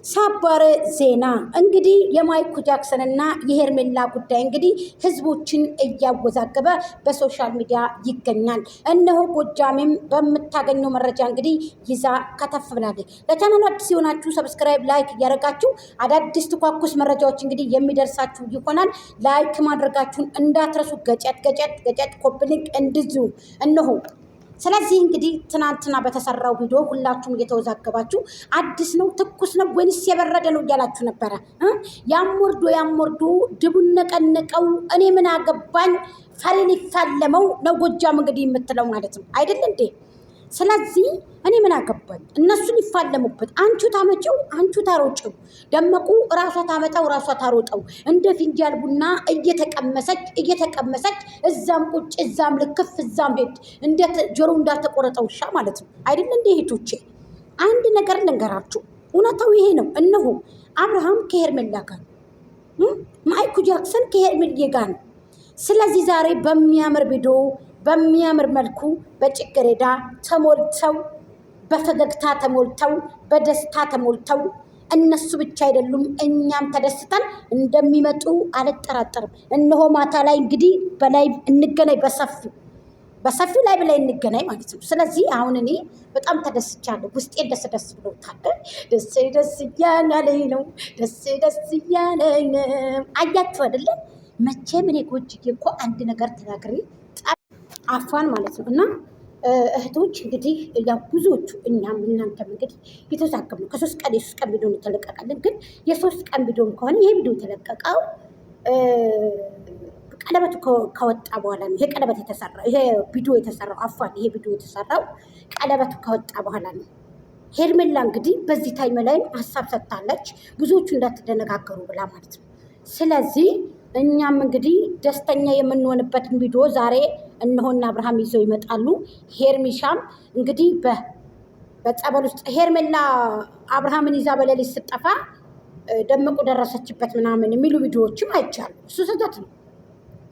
ሰበር ዜና እንግዲህ የማይክ ጃክሰን እና የሄርሜላ ጉዳይ እንግዲህ ህዝቦችን እያወዛገበ በሶሻል ሚዲያ ይገኛል። እነሆ ጎጃሜም በምታገኘው መረጃ እንግዲህ ይዛ ከተፍ ብላለች። ለቻናሉ አዲስ የሆናችሁ ሰብስክራይብ፣ ላይክ እያደረጋችሁ አዳዲስ ትኳኩስ መረጃዎች እንግዲህ የሚደርሳችሁ ይሆናል። ላይክ ማድረጋችሁን እንዳትረሱ። ገጨት ኮፕሊንግ እንድዚሁ እነሆ። ስለዚህ እንግዲህ ትናንትና በተሰራው ቪዲዮ ሁላችሁም እየተወዛገባችሁ አዲስ ነው ትኩስ ነው ወይንስ የበረደ ነው እያላችሁ ነበረ። ያምወርዶ ድቡን ነቀነቀው እኔ ምን አገባኝ ፈሬን ይፋለመው ነው ጎጃም እንግዲህ የምትለው ማለት ነው አይደል እንዴ? ስለዚህ እኔ ምን አገባኝ እነሱን ይፋለሙበት። አንቹ ታመጪው አንቹ ታሮጪው። ደመቁ ራሷ ታመጣው ራሷ ታሮጠው። እንደ ፊንጃል ቡና እየተቀመሰች እዛም ቁጭ እዛም ልክፍ እዛም ሄድ እንደ ጆሮ እንዳልተቆረጠው ውሻ ማለት ነው አይደል እንዴ? ሄቶቼ አንድ ነገር ልንገራችሁ፣ እውነታው ይሄ ነው። እነሆ አብርሃም ከሄርሜላ ጋር፣ ማይክ ጃክሰን ከሄርሜላ ጋር ነው። ስለዚህ ዛሬ በሚያምር ቪዲዮ በሚያምር መልኩ በጭቅሬዳ ተሞልተው በፈገግታ ተሞልተው በደስታ ተሞልተው እነሱ ብቻ አይደሉም እኛም ተደስተን እንደሚመጡ አልጠራጠርም። እነሆ ማታ ላይ እንግዲህ በላይ እንገናኝ፣ በሰፊው ላይ በላይ እንገናኝ ማለት ነው። ስለዚህ አሁን እኔ በጣም ተደስቻለሁ። ውስጤ ደስ ብሎታል። ደስ እያለኝ ነው። ደስ እያለኝ ነው። አያችሁ አይደለ? መቼም እኔ ጎጅዬ እኮ አንድ ነገር ተናግሬ አፋን ማለት ነው። እና እህቶች እንግዲህ ያው ብዙዎቹ እኛም እናንተም እንግዲህ የተዛገብ ነው። የሶስት ቀን ቪዲዮ የተለቀቀልን፣ ግን የሶስት ቀን ቪዲዮም ከሆነ ይሄ ቪዲዮ የተለቀቀው ቀለበቱ ከወጣ በኋላ ነው። ይሄ ቀለበት የተሰራው ይሄ ቪዲዮ የተሰራው አፋን ይሄ ቪዲዮ የተሰራው ቀለበቱ ከወጣ በኋላ ነው። ሄርሜላ እንግዲህ በዚህ ታይም ላይ ሀሳብ ሰጥታለች፣ ብዙዎቹ እንዳትደነጋገሩ ብላ ማለት ነው። ስለዚህ እኛም እንግዲህ ደስተኛ የምንሆንበትን ቪዲዮ ዛሬ እነሆና አብርሃም ይዘው ይመጣሉ። ሄርሚሻም እንግዲህ በጸበል ውስጥ ሄርሜላ አብርሃምን ይዛ በሌሊት ስጠፋ ደመቁ ደረሰችበት ምናምን የሚሉ ቪዲዮዎችም አይቻሉ። እሱ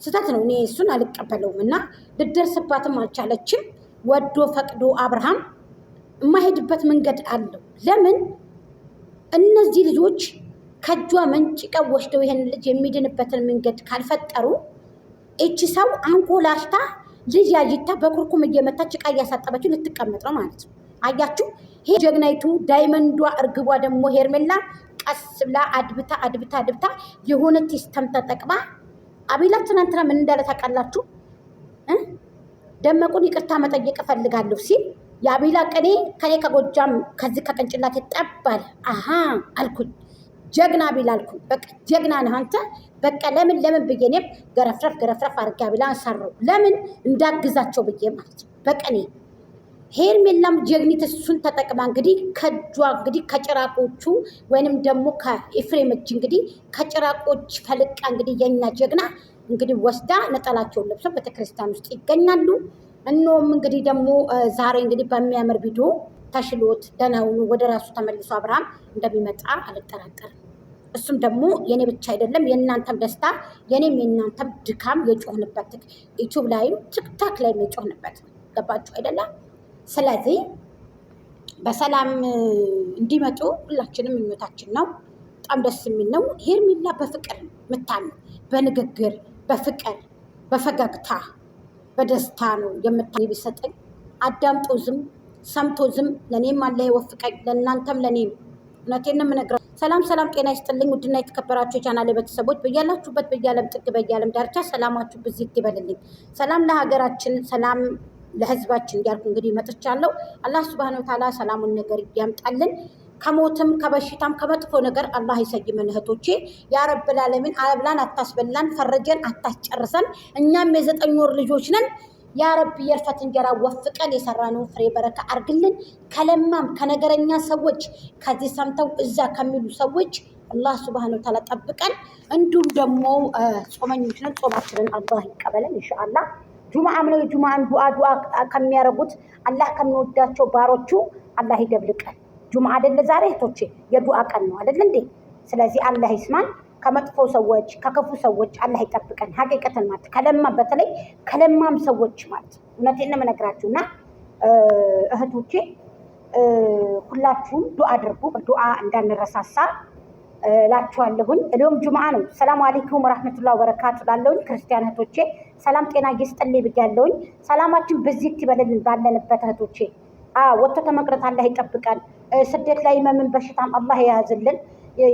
ስህተት ነው። እኔ እሱን አልቀበለውም እና ልደርስባትም አልቻለችም። ወዶ ፈቅዶ አብርሃም የማሄድበት መንገድ አለው። ለምን እነዚህ ልጆች ከእጇ መንጭቀው ወስደው ይሄን ልጅ የሚድንበትን መንገድ ካልፈጠሩ እቺ ሰው አንኮላሽታ ልጅ ያይታ በኩርኩም እየመታች ዕቃ እያሳጠበችው ልትቀመጥ ነው ማለት ነው። አያችሁ? ይሄ ጀግናይቱ ዳይመንዷ እርግቧ ደግሞ ሄርሜላ ቀስ ብላ አድብታ የሆነ ሲስተም ተጠቅማ አቤላ ትናንትና ምን እንዳለ ታውቃላችሁ? ደመቁን ይቅርታ መጠየቅ እፈልጋለሁ ሲል የአቤላ ከኔ ከጎጃም ከዚህ ከቅንጭላት ይጠባል አልኩኝ። ጀግና ቢል አልኩኝ። በቃ ጀግና ነህ አንተ። በቃ ለምን ብዬ እኔም ገረፍረፍ አድርጌ አቤላ ሰራው። ለምን እንዳግዛቸው ብዬ ማለት ነው። በቀኔ ሄርሜላም ጀግኒት እሱን ተጠቅማ እንግዲህ ከእጇ እንግዲህ ከጭራቆቹ ወይንም ደግሞ ከኤፍሬም እጅ እንግዲህ ከጭራቆች ፈልቃ እንግዲህ የኛ ጀግና እንግዲህ ወስዳ ነጠላቸውን ለብሰው ቤተክርስቲያን ውስጥ ይገኛሉ። እነሆም እንግዲህ ደግሞ ዛሬ እንግዲህ በሚያምር ቪዲዮ ተሽሎት ደህናውኑ ወደ ራሱ ተመልሶ አብርሃም እንደሚመጣ አልጠራጠርም። እሱም ደግሞ የኔ ብቻ አይደለም የእናንተም ደስታ የኔም የእናንተም ድካም የጮህንበት ዩቲዩብ ላይም ቲክታክ ላይም የጮህንበት ገባችሁ አይደለም? ስለዚህ በሰላም እንዲመጡ ሁላችንም ምኞታችን ነው። በጣም ደስ የሚል ነው። ሄርሜላ በፍቅር የምታምነው በንግግር በፍቅር በፈገግታ በደስታ ነው የምታምነው። ቢሰጠኝ አዳምጦ ዝም ሰምቶ ዝም ለእኔም አለ ይወፍቀኝ፣ ለእናንተም ለእኔም። እውነቴን ነው የምነግረው። ሰላም ጤና ይስጥልኝ። ውድና የተከበራችሁ የቻናሌ ቤተሰቦች በያላችሁበት በየዓለም ጥግ በየዓለም ዳርቻ ሰላማችሁ ብዝት ይበልልኝ። ሰላም ለሀገራችን፣ ሰላም ለሕዝባችን እያልኩ እንግዲህ መጥቻለሁ። አላህ ሱብሃነሁ ወተዓላ ሰላሙን ነገር ያምጣልን። ከሞትም ከበሽታም ከመጥፎ ነገር አላህ ይሰይመን። እህቶቼ ያ ረብል ዓለሚን አብላን አታስበላን፣ ፈረጀን አታስጨርሰን። እኛም የ9 ወር ልጆች ነን። ያ ረብ የእርፈት እንጀራ ወፍቀን የሰራነውን ፍሬ በረካ አርግልን። ከለማም ከነገረኛ ሰዎች ከዚህ ሰምተው እዛ ከሚሉ ሰዎች አላህ ሱብሃነሁ ወተዓላ ጠብቀን። እንዲሁም ደግሞ ጾመኞች ነን፣ ጾማችንን አላህ ይቀበለን ኢንሻአላህ። ጁምዓም ነው። የጁምዓን ዱዓ ከሚያረጉት አላህ ከሚወዳቸው ባሮቹ አላህ ይደብልቀን። ጁምዓ አይደለ ዛሬ እህቶቼ? የዱዓ ቀን ነው አይደል እንዴ? ስለዚህ አላህ ይስማን። ከመጥፎ ሰዎች ከክፉ ሰዎች አላህ ይጠብቀን። ሀቂቀትን ማለት በተለይ ከለማም ሰዎች ማለት እውነቴን ነው የምነግራችሁና እህቶቼ ሁላችሁም ዱዓ አድርጉ። ዱዓ እንዳንረሳሳ እላችኋለሁኝ። እኔም ጁምዓ ነው። ሰላም አለይኩም ወራህመቱላሂ ወበረካቱ ላለሁኝ ክርስቲያን እህቶቼ ሰላም ጤና ይስጥልኝ ብያለሁኝ። ሰላማችን በዚህ ይበልልን ባለንበት እህቶቼ። ወጥቶ ተመቅረት አላህ ይጠብቃል። ስደት ላይ መምን በሽታም አላህ የያዝልን።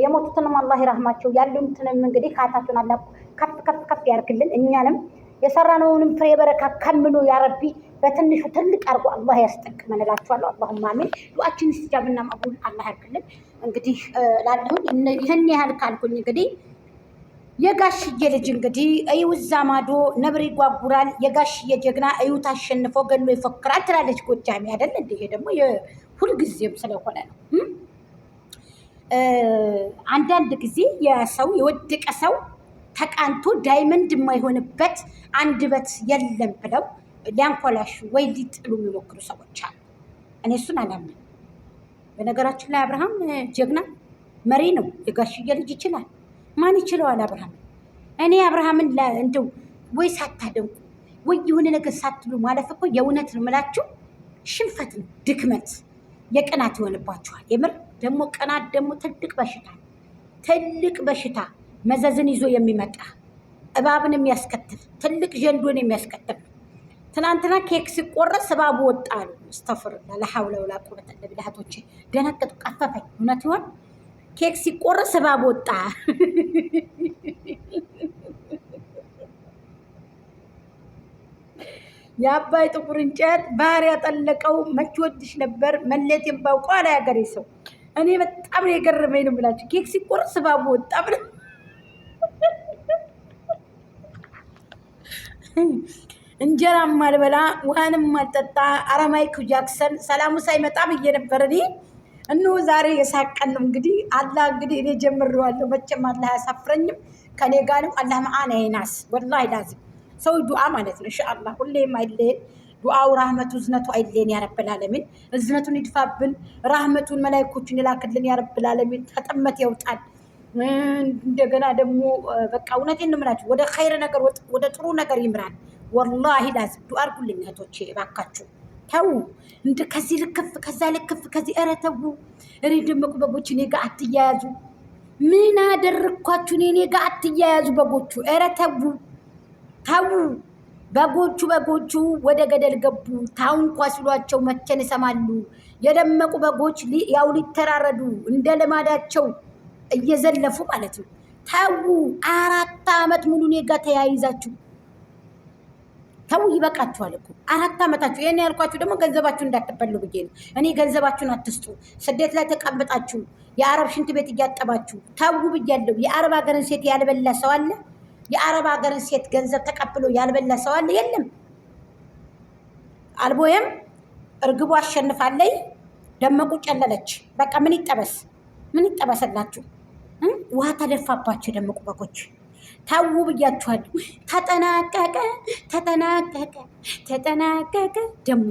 የሞቱትንም አላህ ይራህማቸው። ያሉትንም እንግዲህ ካታቱን አላህ ከፍ ከፍ ከፍ ያርግልን። እኛንም የሰራነውንም ፍሬ በረካ ከምሎ ያረቢ በትንሹ ትልቅ አርጎ አላህ ያስጠቅመን እላችኋለሁ። አላሁማ አሚን። ዱዓችን ሲጃብና መቅቡል አላህ ያርግልን። እንግዲህ ላለሁኝ ይህን ያህል ካልኩኝ እንግዲህ የጋሽዬ ልጅ እንግዲህ እዩ እዛ ማዶ ነብር ይጓጉራል፣ የጋሽዬ ጀግና እዩ ታሸንፎ ገሎ ይፎክራል ትላለች ጎጃሜ አይደል እንዴ? ይሄ ደግሞ ሁልጊዜም ስለሆነ ነው። አንዳንድ ጊዜ የሰው የወደቀ ሰው ተቃንቶ ዳይመንድ የማይሆንበት አንደበት የለም ብለው ሊያንኮላሹ ወይ ሊጥሉ የሚሞክሩ ሰዎች አሉ። እኔ እሱን አላምንም። በነገራችን ላይ አብርሃም ጀግና መሪ ነው። የጋሽዬ ልጅ ይችላል። ማን ይችለዋል አብርሃም? እኔ አብርሃምን እንደው ወይ ሳታደንቁ ወይ የሆነ ነገር ሳትሉ ማለፍ እኮ የእውነት ነው የምላችሁ ሽንፈት ነው፣ ድክመት፣ የቅናት ይሆንባችኋል። የምር ደግሞ ቅናት ደግሞ ትልቅ በሽታ ነው። ትልቅ በሽታ መዘዝን ይዞ የሚመጣ እባብን የሚያስከትል ትልቅ ጀንዶን የሚያስከትል ነው። ትናንትና ኬክ ሲቆረስ እባቡ ወጣ አሉ። እስተፍርላ ለሐውለ ወላ ቁወተ ኢላ ቢላህ። እህቶቼ ደነገጡ፣ ቀፈፈኝ። እውነት ይሆን? ኬክ ሲቆረስ እባብ ወጣ። የአባይ ጥቁር እንጨት ባህር ያጠለቀው መች ወድሽ ነበር መሌት የምባውቀው አለ ያገሬ ሰው። እኔ በጣም የገረመኝ ነው ብላችሁ ኬክ ሲቆረስ እባቡ ወጣ ብለ እንጀራም አልበላ ውሃንም አልጠጣ አረማይክ ጃክሰን ሰላሙ ሳይመጣ ብዬ ነበር እኔ። እነሆ ዛሬ የሳቀን ነው እንግዲህ። አላህ እንግዲህ እኔ ጀምሬዋለሁ። መቼም አላህ አያሳፍረኝም። ከኔ ጋር ነው። አላህ መዓና ይናስ ወላሂ ላዚም ሰው ዱዓ ማለት ነው። ኢንሻአላህ ሁሌም አይለየን ዱዓው፣ ራህመቱ እዝነቱ አይለየን። ያ ረብል ዓለሚን እዝነቱን ይድፋብን፣ ራህመቱን መላእክቶቹን ይላክልን። ያ ረብል ዓለሚን ተጠመት ያውጣል። እንደገና ደግሞ በቃ እውነቴን ነው የምላችሁ ወደ ኸይር ነገር ወደ ጥሩ ነገር ይምራል። ወላሂ ላዚም ዱዓ አድርጉልኝ እህቶቼ እባካችሁ። ተው እንደ ከዚህ ልክፍ ከዛ ልክፍ ከዚህ ኧረ ተው። እኔ ደመቁ በጎች እኔ ጋር አትያያዙ። ምን አደረኳችሁ? እኔ ጋር አትያያዙ በጎቹ። ኧረ ተው ተው። በጎቹ ወደ ገደል ገቡ። ታው እንኳ ሲሏቸው መቼን ይሰማሉ። የደመቁ በጎች ያው ሊተራረዱ እንደ ልማዳቸው እየዘለፉ ማለት ነው። ተው 4 ዓመት ሙሉ እኔ ጋር ተያይዛችሁ ተው። ይበቃችኋል እኮ 4 ዓመታችሁ። ይሄን ያልኳችሁ ደግሞ ገንዘባችሁ እንዳትበሉ ብዬ ነው። እኔ ገንዘባችሁን አትስጡ። ስደት ላይ ተቀምጣችሁ የአረብ ሽንት ቤት እያጠባችሁ ተው ብያለሁ። የአረብ ሀገርን ሴት ያልበላ ሰው አለ? የአረብ ሀገርን ሴት ገንዘብ ተቀብሎ ያልበላ ሰው አለ? የለም። አልቦየም እርግቡ አሸንፋለይ። ደመቁ ጨለለች። በቃ ምን ይጠበስ? ምን ይጠበስላችሁ? ውሃ ተደፋባችሁ የደመቁ በጎች። ታው ብያችኋለሁ። ተጠናቀቀ ተጠናቀቀ ተጠናቀቀ። ደግሞ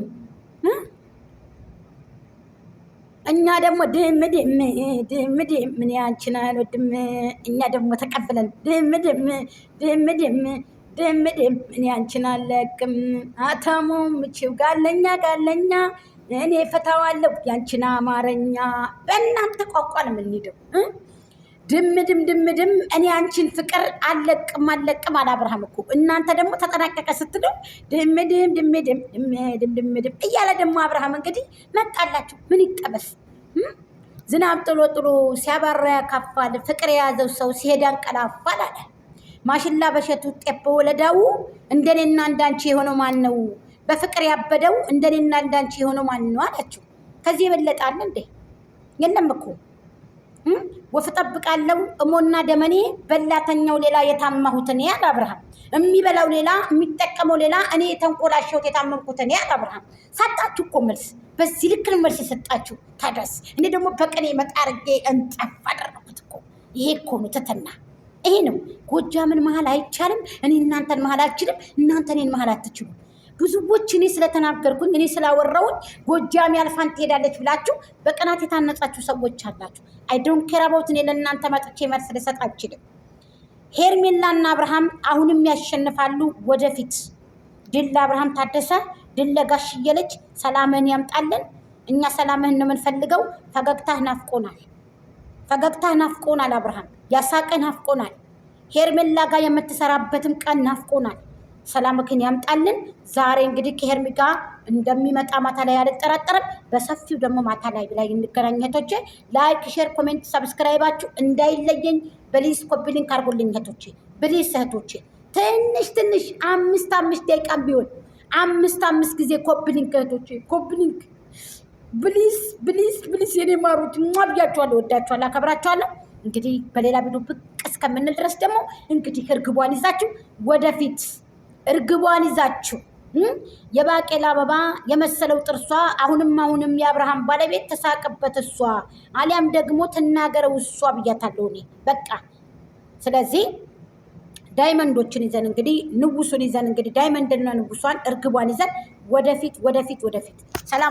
እኛ ደግሞ ድም ምን ያንቺን አልወድም። እኛ ደግሞ ተቀብለን ድም ምን ያንቺን አለቅም። አተሙ ምችው ጋለኛ እኔ ፈታዋለሁ ያንቺን አማረኛ። በእናንተ ቋንቋ ነው የምንሄደው። ድም እኔ አንቺን ፍቅር አለቅም አለ አብርሃም እኮ። እናንተ ደግሞ ተጠናቀቀ ስትሉ ድም እያለ ደግሞ አብርሃም እንግዲህ መጣላችሁ። ምን ይጠበስ? ዝናብ ጥሎ ሲያባራ ያካፋል። ፍቅር የያዘው ሰው ሲሄድ አንቀላፋል አለ። ማሽላ በሸቱ ጤፍ ወለዳው እንደኔና እንዳንቺ የሆነው ማን ነው? በፍቅር ያበደው እንደኔና እንዳንቺ የሆነው ማን ነው አላችሁ። ከዚህ የበለጣል እንዴ? የለም እኮ ወፍ ጠብቃለሁ እሞና ደመኔ በላተኛው ሌላ የታማሁት እኔ አለ አብርሃም። የሚበላው ሌላ የሚጠቀመው ሌላ እኔ የተንቆላሸሁት የታመምኩት እኔ አለ አብርሃም። ሰጣችሁ እኮ መልስ። በዚህ ልክ መልስ የሰጣችሁ ታድረስ። እኔ ደግሞ በቀኔ መጣርጌ እንጠፍ አደረኩት እኮ። ይሄ እኮ ነው ትትና። ይሄ ነው ጎጃምን መሀል አይቻልም። እኔ እናንተን መሀል አልችልም፣ እናንተ እኔን መሀል አትችሉም። ብዙዎች እኔ ስለተናገርኩኝ እኔ ስላወራውኝ ጎጃም ያልፋን ትሄዳለች ብላችሁ በቅናት የታነጻችሁ ሰዎች አላችሁ። አይ ዶንት ኬር አባውት። እኔ ለእናንተ መጥቼ መልስ ልሰጥ አልችልም። ሄርሜላና አብርሃም አሁንም ያሸንፋሉ ወደፊት። ድል ለአብርሃም ታደሰ፣ ድል ለጋሽዬ ልጅ። ሰላምን ያምጣልን። እኛ ሰላምህን ነው የምንፈልገው። ፈገግታህ ናፍቆናል። አብርሃም ያሳቀህ ናፍቆናል። ሄርሜላ ጋር የምትሰራበትም ቀን ናፍቆናል። ሰላምክን ያምጣልን። ዛሬ እንግዲህ ከሄርሚ ጋር እንደሚመጣ ማታ ላይ አልጠራጠርም። በሰፊው ደግሞ ማታ ላይ እንገናኝ እህቶቼ። ላይክ፣ ሼር፣ ኮሜንት ሰብስክራይባችሁ እንዳይለየኝ። በሊስ ኮፒ ሊንክ አድርጉልኝ እህቶቼ፣ ብሊስ እህቶቼ። ትንሽ 5 ደቂቃም ቢሆን 5 ጊዜ ኮፒ ሊንክ እህቶቼ፣ ኮፒ ሊንክ ብሊስ የኔ ማሮች ብያችኋለሁ። ወዳችኋለሁ፣ አከብራችኋለሁ። እንግዲህ በሌላ ቪዲዮ ብቅ እስከምንል ድረስ ደግሞ እንግዲህ እርግቧን ይዛችሁ ወደፊት የባቄላ አበባ የመሰለው ጥርሷ አሁንም የአብርሃም ባለቤት ተሳቀበት እሷ አሊያም ደግሞ ትናገረው እሷ ብያታለሁ እኔ በቃ። ስለዚህ ዳይመንዶችን ይዘን እንግዲህ ንጉሱን ይዘን እንግዲህ ዳይመንድና ንጉሷን እርግቧን ይዘን ወደፊት ሰላም